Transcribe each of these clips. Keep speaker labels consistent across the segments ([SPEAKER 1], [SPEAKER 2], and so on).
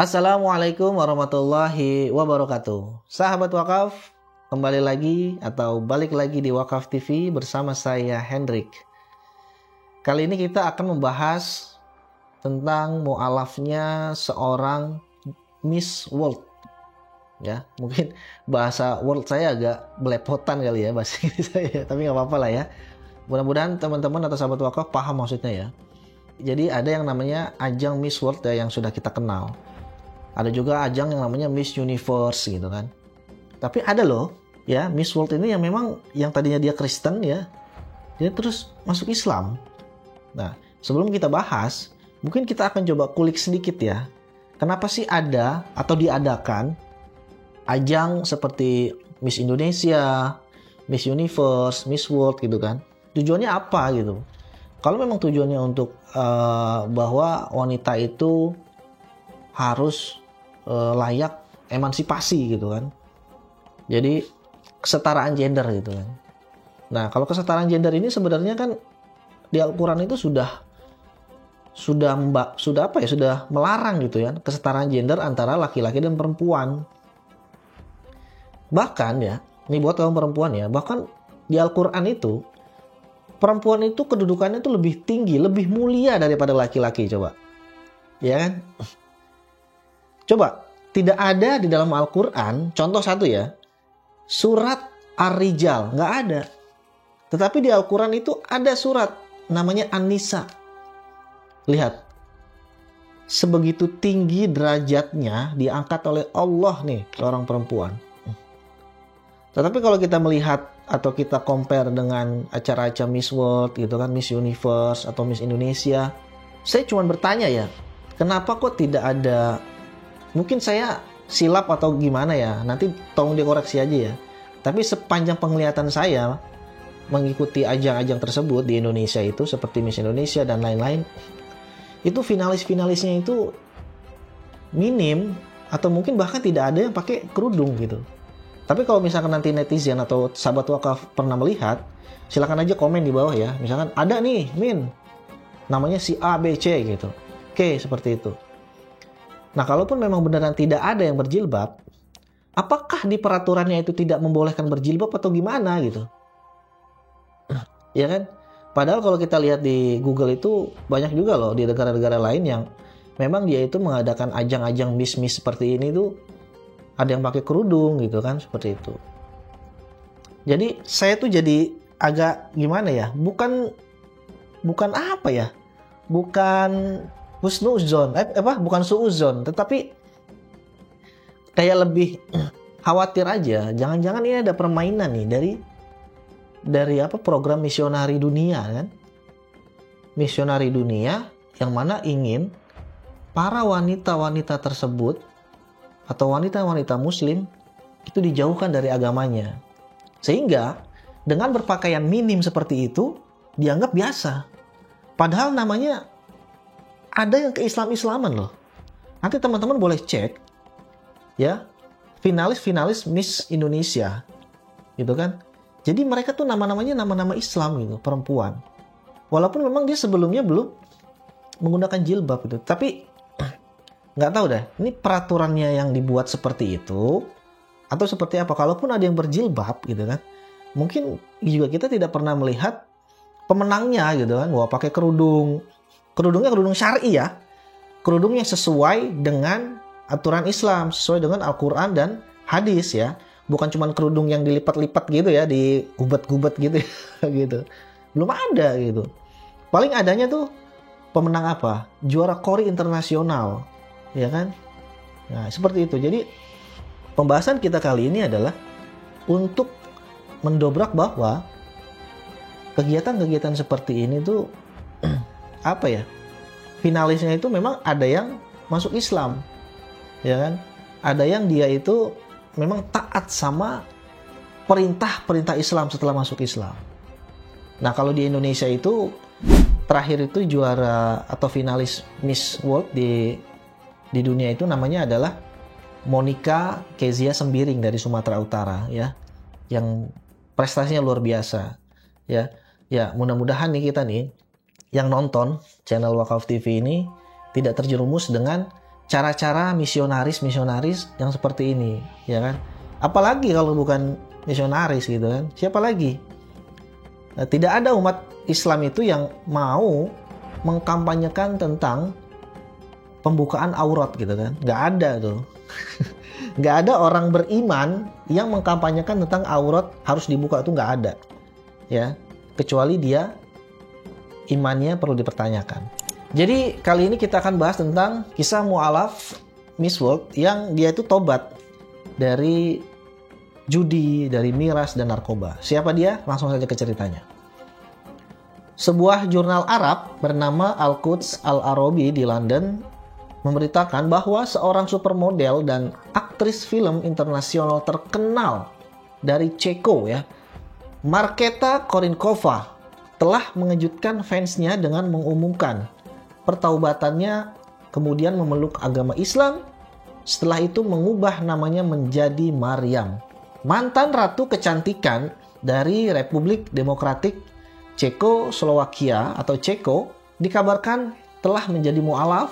[SPEAKER 1] Assalamualaikum warahmatullahi wabarakatuh. Sahabat wakaf, kembali lagi atau balik lagi di Wakaf TV bersama saya Hendrik. Kali ini kita akan membahas tentang mu'alafnya seorang Miss World. Ya, mungkin bahasa World saya agak belepotan kali ya bahasa Inggris saya, tapi nggak apa-apa lah ya. Mudah-mudahan teman-teman atau sahabat wakaf paham maksudnya ya. Jadi ada yang namanya ajang Miss World ya, yang sudah kita kenal. Ada juga ajang yang namanya Miss Universe gitu kan. Tapi ada loh ya Miss World ini yang memang yang tadinya dia Kristen ya, dia terus masuk Islam. Nah, sebelum kita bahas, mungkin kita akan coba kulik sedikit ya. Kenapa sih ada atau diadakan ajang seperti Miss Indonesia, Miss Universe, Miss World gitu kan? Tujuannya apa gitu? Kalau memang tujuannya untuk bahwa wanita itu harus layak emansipasi gitu kan. Jadi kesetaraan gender gitu kan. Nah, kalau kesetaraan gender ini sebenarnya kan di Al-Qur'an itu sudah melarang gitu ya, kesetaraan gender antara laki-laki dan perempuan. Bahkan ya, ini buat kaum perempuan ya, bahkan di Al-Qur'an itu perempuan itu kedudukannya itu lebih tinggi, lebih mulia daripada laki-laki, coba. Ya kan? Coba, tidak ada di dalam Al-Quran, contoh satu ya, surat Ar-Rijal, nggak ada. Tetapi di Al-Quran itu ada surat, namanya An-Nisa. Lihat, sebegitu tinggi derajatnya diangkat oleh Allah nih, seorang perempuan. Tetapi kalau kita melihat atau kita compare dengan acara-acara Miss World gitu kan, Miss Universe atau Miss Indonesia, saya cuma bertanya ya, kenapa kok tidak ada. Mungkin saya silap atau gimana ya, nanti tolong dikoreksi aja ya. Tapi sepanjang penglihatan saya mengikuti ajang-ajang tersebut di Indonesia itu, seperti Miss Indonesia dan lain-lain, itu finalis-finalisnya itu minim, atau mungkin bahkan tidak ada yang pakai kerudung gitu. Tapi kalau misalkan nanti netizen atau sahabat wakaf pernah melihat, silakan aja komen di bawah ya. Misalkan ada nih, Min, namanya si A, B, C gitu. Oke, seperti itu. Nah, kalaupun memang beneran tidak ada yang berjilbab, apakah di peraturannya itu tidak membolehkan berjilbab atau gimana gitu? Ya kan? Padahal kalau kita lihat di Google itu banyak juga loh di negara-negara lain yang memang dia itu mengadakan ajang-ajang miss-miss seperti ini tuh ada yang pakai kerudung gitu kan, seperti itu. Jadi saya tuh jadi agak gimana ya? Bukan apa ya? Bukan husnuzon, bukan suuzon, tetapi kayak lebih khawatir aja. Jangan-jangan ini ada permainan nih dari program misionari dunia kan? Misionari dunia yang mana ingin para wanita-wanita tersebut atau wanita-wanita muslim itu dijauhkan dari agamanya. Sehingga dengan berpakaian minim seperti itu dianggap biasa. Padahal namanya ada yang ke-Islam-Islaman loh. Nanti teman-teman boleh cek ya, finalis-finalis Miss Indonesia gitu kan. Jadi mereka tuh nama-namanya nama-nama Islam gitu, perempuan. Walaupun memang dia sebelumnya belum menggunakan jilbab gitu. Tapi nggak tahu deh, ini peraturannya yang dibuat seperti itu atau seperti apa. Kalaupun ada yang berjilbab gitu kan, mungkin juga kita tidak pernah melihat pemenangnya gitu kan, wah pakai kerudungnya kerudung syar'i ya, kerudung yang sesuai dengan aturan Islam, sesuai dengan Al-Quran dan hadis ya, bukan cuma kerudung yang dilipat-lipat gitu ya, digubet-gubet gitu gitu, belum ada gitu. Paling adanya tuh pemenang apa, juara Kori internasional ya kan. Nah seperti itu. Jadi pembahasan kita kali ini adalah untuk mendobrak bahwa kegiatan-kegiatan seperti ini tuh finalisnya itu memang ada yang masuk Islam ya kan, ada yang dia itu memang taat sama perintah Islam setelah masuk Islam. Nah kalau di Indonesia itu terakhir itu juara atau finalis Miss World di dunia itu namanya adalah Monica Kezia Sembiring dari Sumatera Utara ya, yang prestasinya luar biasa ya. Ya mudah-mudahan nih kita nih yang nonton channel Wakaf TV ini tidak terjerumus dengan cara-cara misionaris yang seperti ini, ya kan? Apalagi kalau bukan misionaris gitu kan? Siapa lagi? Tidak ada umat Islam itu yang mau mengkampanyekan tentang pembukaan aurat gitu kan? Nggak ada tuh. Nggak ada orang beriman yang mengkampanyekan tentang aurat harus dibuka, itu nggak ada, ya. Kecuali dia imannya perlu dipertanyakan. Jadi kali ini kita akan bahas tentang kisah mu'alaf Miss World yang dia itu tobat dari judi, dari miras dan narkoba. Siapa dia? Langsung saja ke ceritanya. Sebuah jurnal Arab bernama Al-Quds Al-Arabi di London memberitakan bahwa seorang supermodel dan aktris film internasional terkenal dari Ceko, ya, Markéta Korinkova, telah mengejutkan fansnya dengan mengumumkan pertaubatannya, kemudian memeluk agama Islam. Setelah itu mengubah namanya menjadi Maryam. Mantan ratu kecantikan dari Republik Demokratik Cekoslowakia atau Ceko dikabarkan telah menjadi mu'alaf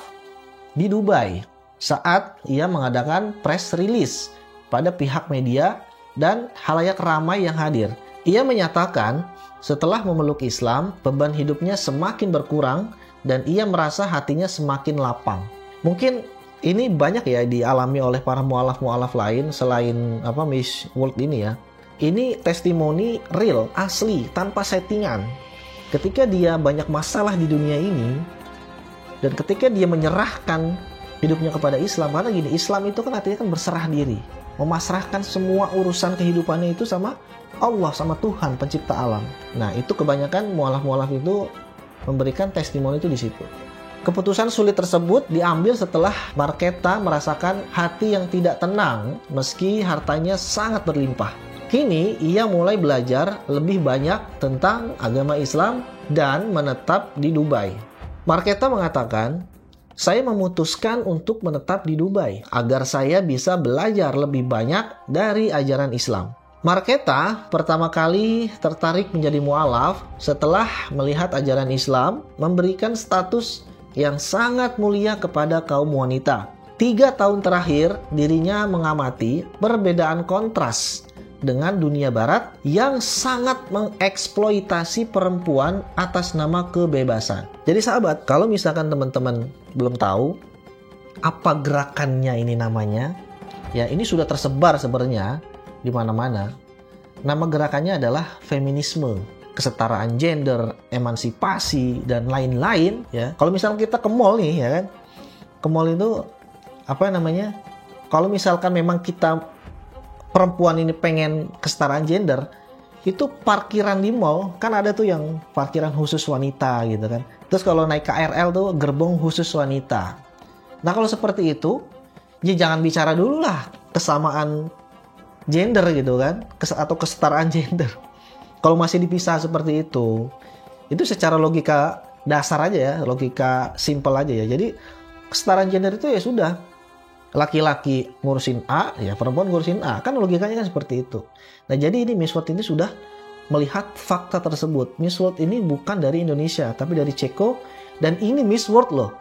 [SPEAKER 1] di Dubai saat ia mengadakan press release pada pihak media dan halayak ramai yang hadir. Ia menyatakan setelah memeluk Islam, beban hidupnya semakin berkurang dan ia merasa hatinya semakin lapang. Mungkin ini banyak ya dialami oleh para mu'alaf-mu'alaf lain selain Miss World ini ya. Ini testimoni real, asli, tanpa settingan. Ketika dia banyak masalah di dunia ini dan ketika dia menyerahkan hidupnya kepada Islam, karena gini, Islam itu kan artinya kan berserah diri, memasrahkan semua urusan kehidupannya itu sama Allah, sama Tuhan pencipta alam. Nah, itu kebanyakan mu'alaf-mu'alaf itu memberikan testimoni itu di situ. Keputusan sulit tersebut diambil setelah Markéta merasakan hati yang tidak tenang meski hartanya sangat berlimpah. Kini ia mulai belajar lebih banyak tentang agama Islam dan menetap di Dubai. Markéta mengatakan, "Saya memutuskan untuk menetap di Dubai agar saya bisa belajar lebih banyak dari ajaran Islam." Markéta pertama kali tertarik menjadi mu'alaf setelah melihat ajaran Islam memberikan status yang sangat mulia kepada kaum wanita. 3 tahun terakhir dirinya mengamati perbedaan kontras dengan dunia barat yang sangat mengeksploitasi perempuan atas nama kebebasan. Jadi sahabat, kalau misalkan teman-teman belum tahu apa gerakannya ini namanya, ya ini sudah tersebar sebenarnya di mana-mana. Nama gerakannya adalah feminisme, kesetaraan gender, emansipasi dan lain-lain, ya. Kalau misalnya kita ke mall nih, ya kan, ke mall itu kalau misalkan memang kita perempuan ini pengen kesetaraan gender, itu parkiran di mall kan ada tuh yang parkiran khusus wanita gitu kan. Terus kalau naik KRL tuh gerbong khusus wanita. Nah kalau seperti itu, ya jangan bicara dulu lah kesamaan gender gitu kan, atau kesetaraan gender. Kalau masih dipisah seperti itu secara logika dasar aja ya, logika simple aja ya. Jadi kesetaraan gender itu ya sudah, laki-laki ngurusin A, ya perempuan ngurusin A, kan logikanya kan seperti itu. Nah jadi ini Miss World ini sudah melihat fakta tersebut. Miss World ini bukan dari Indonesia, tapi dari Ceko, dan ini Miss World loh,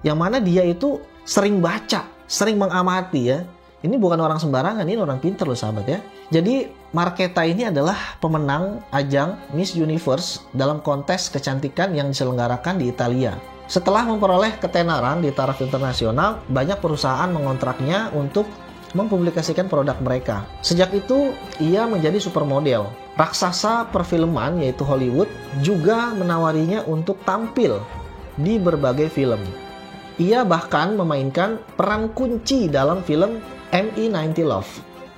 [SPEAKER 1] yang mana dia itu sering baca, sering mengamati ya. Ini bukan orang sembarangan, ini orang pintar loh sahabat ya. Jadi Markéta ini adalah pemenang ajang Miss Universe dalam kontes kecantikan yang diselenggarakan di Italia. Setelah memperoleh ketenaran di taraf internasional, banyak perusahaan mengontraknya untuk mempublikasikan produk mereka. Sejak itu, ia menjadi supermodel. Raksasa perfilman yaitu Hollywood juga menawarinya untuk tampil di berbagai film. Ia bahkan memainkan peran kunci dalam film MI90 Love.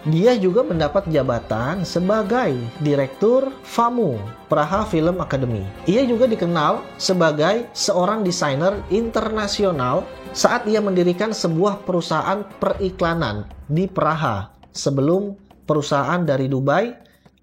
[SPEAKER 1] Dia juga mendapat jabatan sebagai Direktur FAMU, Praha Film Academy. Ia juga dikenal sebagai seorang desainer internasional saat ia mendirikan sebuah perusahaan periklanan di Praha sebelum perusahaan dari Dubai,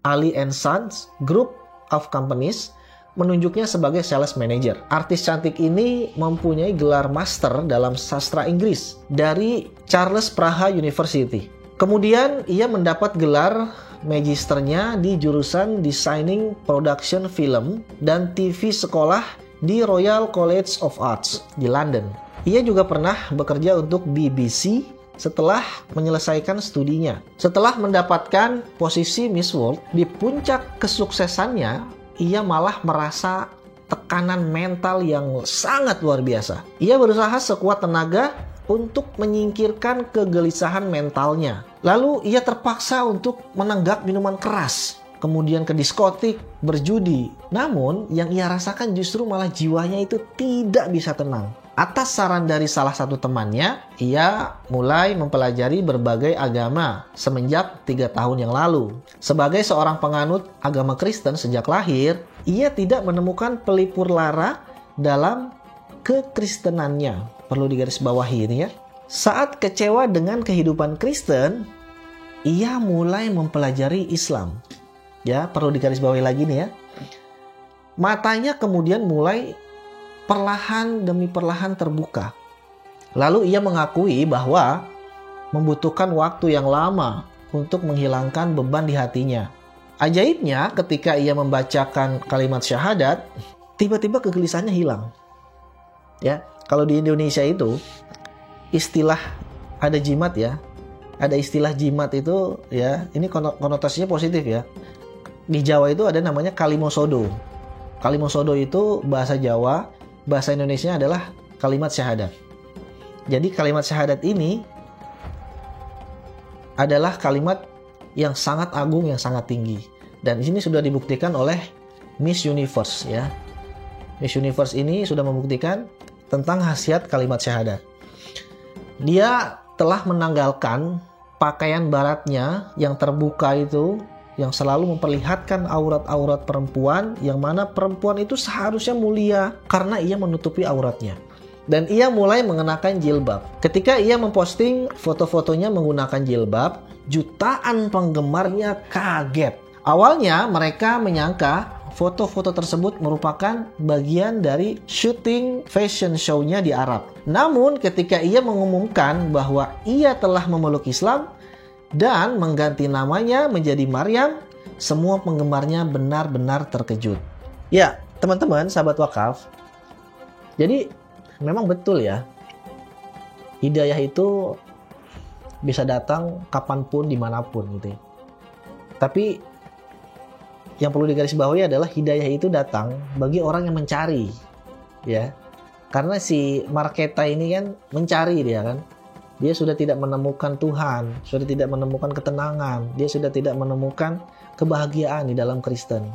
[SPEAKER 1] Ali & Sons Group of Companies, menunjuknya sebagai sales manager. Artis cantik ini mempunyai gelar master dalam sastra Inggris dari Charles Praha University. Kemudian ia mendapat gelar magisternya di jurusan Designing Production Film dan TV sekolah di Royal College of Arts di London. Ia juga pernah bekerja untuk BBC setelah menyelesaikan studinya. Setelah mendapatkan posisi Miss World, di puncak kesuksesannya, ia malah merasa tekanan mental yang sangat luar biasa. Ia berusaha sekuat tenaga untuk menyingkirkan kegelisahan mentalnya. Lalu ia terpaksa untuk menenggak minuman keras, kemudian ke diskotik, berjudi. Namun yang ia rasakan justru malah jiwanya itu tidak bisa tenang. Atas saran dari salah satu temannya, ia mulai mempelajari berbagai agama semenjak 3 tahun yang lalu. Sebagai seorang penganut agama Kristen sejak lahir, ia tidak menemukan pelipur lara dalam kekristenannya. Perlu digarisbawahi ini ya. Saat kecewa dengan kehidupan Kristen, ia mulai mempelajari Islam. Ya, perlu digarisbawahi lagi nih ya. Matanya kemudian mulai perlahan demi perlahan terbuka. Lalu ia mengakui bahwa membutuhkan waktu yang lama untuk menghilangkan beban di hatinya. Ajaibnya, ketika ia membacakan kalimat syahadat, tiba-tiba kegelisahannya hilang. Ya, kalau di Indonesia itu istilah ada jimat ya. Ada istilah jimat itu ya, ini konotasinya positif ya. Di Jawa itu ada namanya kalimosodo. Kalimosodo itu bahasa Jawa, bahasa Indonesia adalah kalimat syahadat. Jadi kalimat syahadat ini adalah kalimat yang sangat agung, yang sangat tinggi. Dan di sini sudah dibuktikan oleh Miss Universe ya. Miss Universe ini sudah membuktikan tentang khasiat kalimat syahadat. Dia telah menanggalkan pakaian baratnya yang terbuka itu, yang selalu memperlihatkan aurat-aurat perempuan, yang mana perempuan itu seharusnya mulia karena ia menutupi auratnya. Dan ia mulai mengenakan jilbab. Ketika ia memposting foto-fotonya menggunakan jilbab, jutaan penggemarnya kaget. Awalnya mereka menyangka foto-foto tersebut merupakan bagian dari syuting fashion show-nya di Arab. Namun ketika ia mengumumkan bahwa ia telah memeluk Islam dan mengganti namanya menjadi Maryam, semua penggemarnya benar-benar terkejut. Ya, teman-teman, sahabat wakaf. Jadi, memang betul ya. Hidayah itu bisa datang kapanpun, dimanapun gitu ya. Tapi, yang perlu digarisbawahi adalah hidayah itu datang bagi orang yang mencari. Ya. Karena si Marketa ini kan mencari dia kan. Dia sudah tidak menemukan Tuhan, sudah tidak menemukan ketenangan, dia sudah tidak menemukan kebahagiaan di dalam Kristen.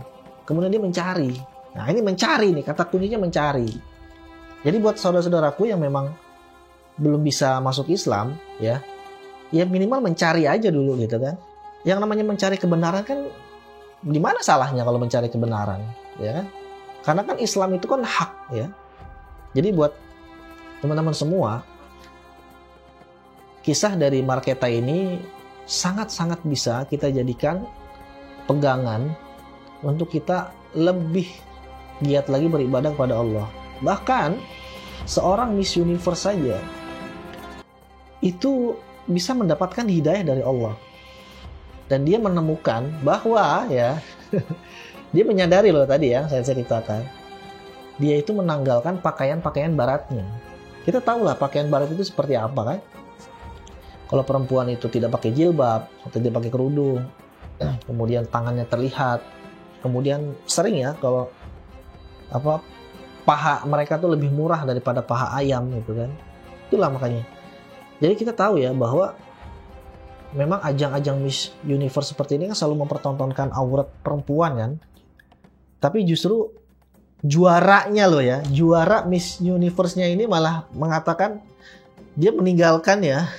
[SPEAKER 1] Kemudian dia mencari. Nah, ini mencari nih, kata kuncinya mencari. Jadi buat saudara-saudaraku yang memang belum bisa masuk Islam, ya minimal mencari aja dulu gitu kan. Yang namanya mencari kebenaran kan, di mana salahnya kalau mencari kebenaran, ya kan? Karena kan Islam itu kan hak, ya. Jadi buat teman-teman semua, kisah dari Marketa ini sangat-sangat bisa kita jadikan pegangan untuk kita lebih giat lagi beribadah kepada Allah. Bahkan seorang Miss Universe saja itu bisa mendapatkan hidayah dari Allah. Dan dia menemukan bahwa ya dia menyadari loh tadi ya saya ceritakan. Dia itu menanggalkan pakaian-pakaian baratnya. Kita tahu lah pakaian barat itu seperti apa kan? Kalau perempuan itu tidak pakai jilbab atau tidak pakai kerudung, kemudian tangannya terlihat, kemudian sering ya kalau paha mereka tuh lebih murah daripada paha ayam gitu kan. Itulah makanya. Jadi kita tahu ya bahwa memang ajang-ajang Miss Universe seperti ini kan selalu mempertontonkan aurat perempuan kan. Tapi justru juaranya loh ya, juara Miss Universe-nya ini malah mengatakan dia meninggalkan ya.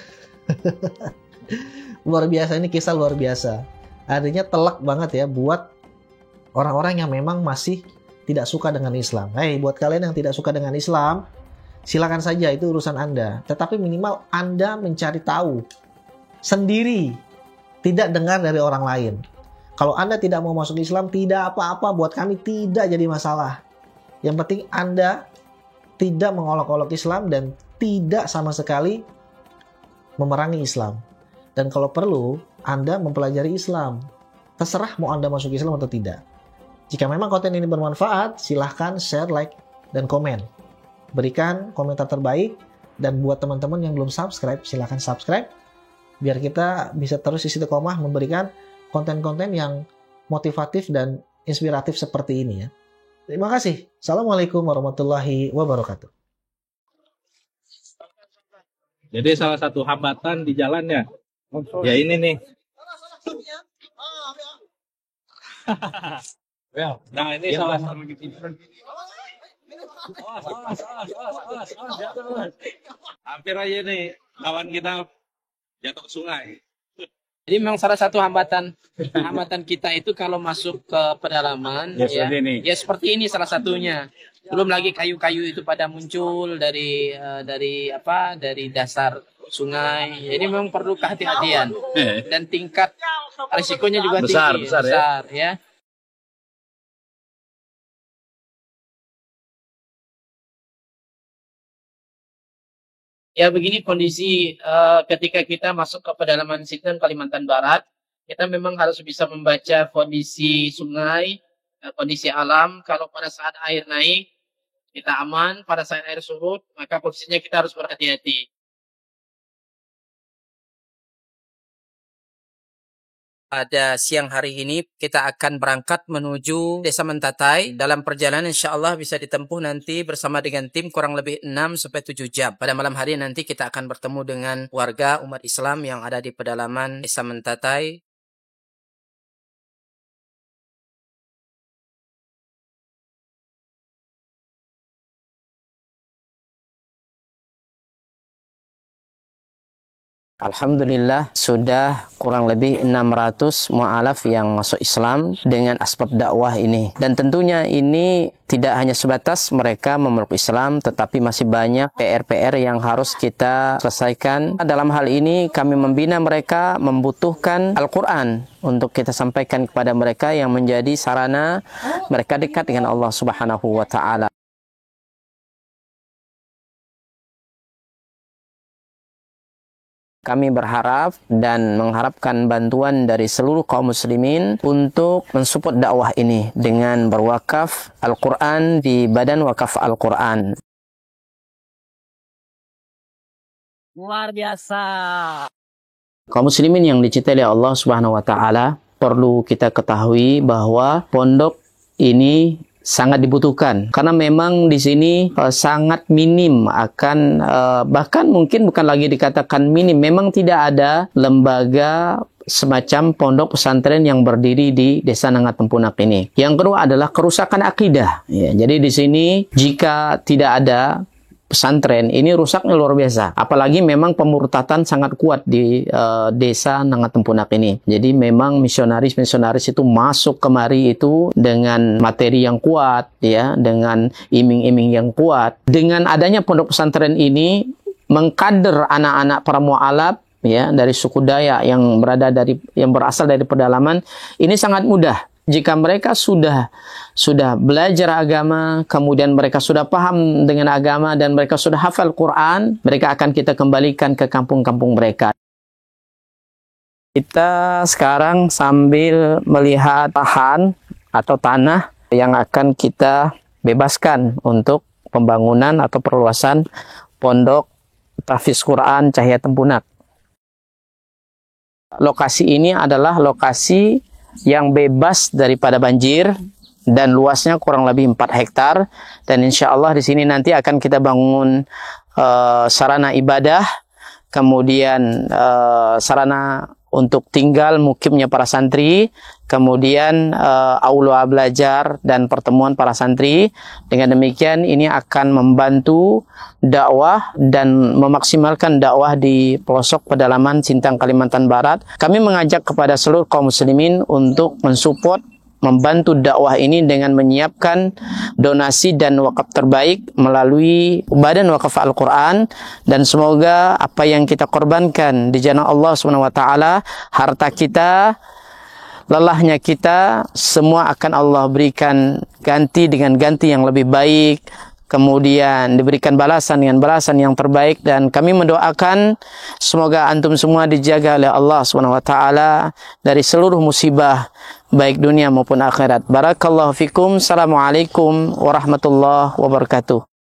[SPEAKER 1] Luar biasa, ini kisah luar biasa. Artinya telak banget ya buat orang-orang yang memang masih tidak suka dengan Islam. Buat kalian yang tidak suka dengan Islam, silakan saja, itu urusan Anda. Tetapi minimal Anda mencari tahu sendiri, tidak dengar dari orang lain. Kalau Anda tidak mau masuk Islam, tidak apa-apa, buat kami tidak jadi masalah. Yang penting Anda tidak mengolok-olok Islam dan tidak sama sekali memerangi Islam. Dan kalau perlu, Anda mempelajari Islam. Terserah mau Anda masuk Islam atau tidak. Jika memang konten ini bermanfaat, silahkan share, like, dan komen. Berikan komentar terbaik, Dan buat teman-teman yang belum subscribe, silahkan subscribe biar kita bisa terus istiqomah memberikan konten-konten yang motivatif dan inspiratif seperti ini ya. Terima kasih. Assalamualaikum warahmatullahi wabarakatuh.
[SPEAKER 2] Jadi salah satu hambatan di jalannya, ya ini nih. Nah ini salah satu. Hampir aja nih kawan kita jatuh ke sungai.
[SPEAKER 3] Jadi memang salah satu hambatan kita itu kalau masuk ke pedalaman ya seperti ini salah satunya. Belum lagi kayu-kayu itu pada muncul dari dasar sungai. Jadi memang perlu kehati-hatian dan tingkat risikonya juga tinggi, besar ya. Ya begini kondisi ketika kita masuk ke pedalaman Sintang, Kalimantan Barat, kita memang harus bisa membaca kondisi sungai, kondisi alam. Kalau pada saat air naik, kita aman. Pada saat air surut, maka posisinya kita harus berhati-hati. Pada siang hari ini kita akan berangkat menuju Desa Mentatai. Dalam perjalanan insya Allah bisa ditempuh nanti bersama dengan tim kurang lebih 6-7 jam. Pada malam hari nanti kita akan bertemu dengan warga umat Islam yang ada di pedalaman Desa Mentatai. Alhamdulillah sudah kurang lebih 600 mu'alaf yang masuk Islam dengan asbab dakwah ini. Dan tentunya ini tidak hanya sebatas mereka memeluk Islam, tetapi masih banyak PR-PR yang harus kita selesaikan. Dalam hal ini kami membina mereka membutuhkan Al-Quran untuk kita sampaikan kepada mereka yang menjadi sarana mereka dekat dengan Allah Subhanahu wa Ta'ala. Kami berharap dan mengharapkan bantuan dari seluruh kaum muslimin untuk mensupport dakwah ini dengan berwakaf Al-Quran di Badan Wakaf Al-Quran. Luar biasa. Kaum muslimin yang dicintai oleh Allah Subhanahu wa Ta'ala, perlu kita ketahui bahwa pondok ini sangat dibutuhkan karena memang di sini sangat minim akan bahkan mungkin bukan lagi dikatakan minim, memang tidak ada lembaga semacam pondok pesantren yang berdiri di Desa Nangatempunak ini. Yang kedua adalah kerusakan akidah ya, jadi di sini jika tidak ada pesantren ini rusaknya luar biasa. Apalagi memang pemurtatan sangat kuat di Desa Nangatempunak ini. Jadi memang misionaris-misionaris itu masuk kemari itu dengan materi yang kuat ya, dengan iming-iming yang kuat. Dengan adanya pondok pesantren ini mengkader anak-anak para mu'alaf ya dari suku Dayak yang berasal dari pedalaman ini sangat mudah. Jika mereka sudah belajar agama, kemudian mereka sudah paham dengan agama dan mereka sudah hafal Quran, mereka akan kita kembalikan ke kampung-kampung mereka. Kita sekarang sambil melihat lahan atau tanah yang akan kita bebaskan untuk pembangunan atau perluasan pondok tahfiz Quran Cahaya Tempunak. Lokasi ini adalah lokasi yang bebas daripada banjir dan luasnya kurang lebih 4 hektar, dan insya Allah di sini nanti akan kita bangun sarana ibadah, kemudian sarana untuk tinggal mukimnya para santri, kemudian aula belajar dan pertemuan para santri. Dengan demikian ini akan membantu dakwah dan memaksimalkan dakwah di pelosok pedalaman Sintang Kalimantan Barat. Kami mengajak kepada seluruh kaum muslimin untuk mensupport, membantu dakwah ini dengan menyiapkan donasi dan wakaf terbaik melalui Badan Wakaf Al-Quran, dan semoga apa yang kita korbankan di jalan Allah SWT, harta kita, lelahnya kita, semua akan Allah berikan ganti dengan ganti yang lebih baik, kemudian diberikan balasan dengan balasan yang terbaik. Dan kami mendoakan semoga antum semua dijaga oleh Allah SWT dari seluruh musibah baik dunia maupun akhirat. Barakallahu fikum. Assalamualaikum warahmatullahi wabarakatuh.